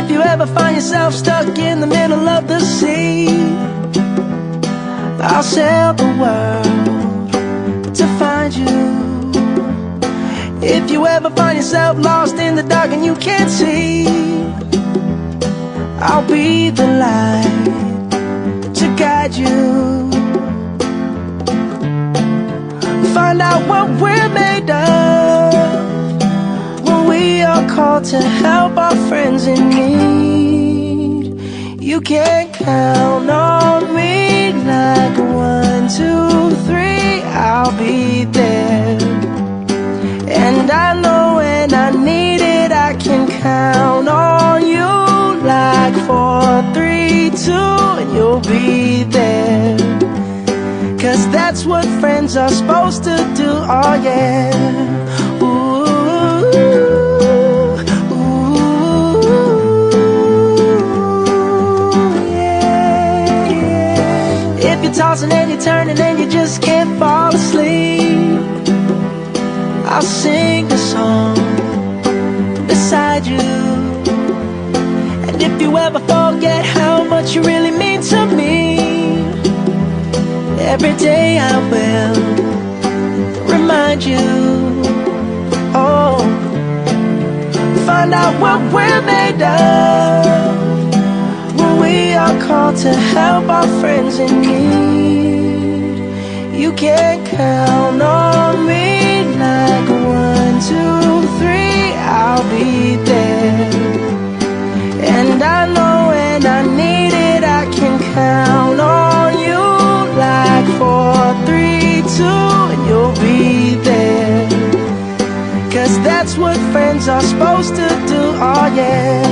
If you ever find yourself stuck in the middle of the sea, I'll sail the world to find you. If you ever find yourself lost in the dark and you can't see, I'll be the light to guide you. Find out what we're made of when we are called to help our friends in need. You can count on me like 1, 2, 3, I'll be there. And I know when I need it, I can count on you like 4, 3, 2, and you'll be there. 'Cause that's what friends are supposed to do, oh yeah. Ooh, ooh, yeah, yeah. If you're tossing and you're turning and you just can't fall asleep, I'll sing a song beside you. And if you ever forget how much you really mean to me, every day I will remind you. Oh, find out what we're made of when we are called to help our friends in need. You can count on me like 1, 2, 3, I'll be there. And I know when I need it, I can count on you like 4, 3, 2, and you'll be there. 'Cause that's what friends are supposed to do, oh yeah.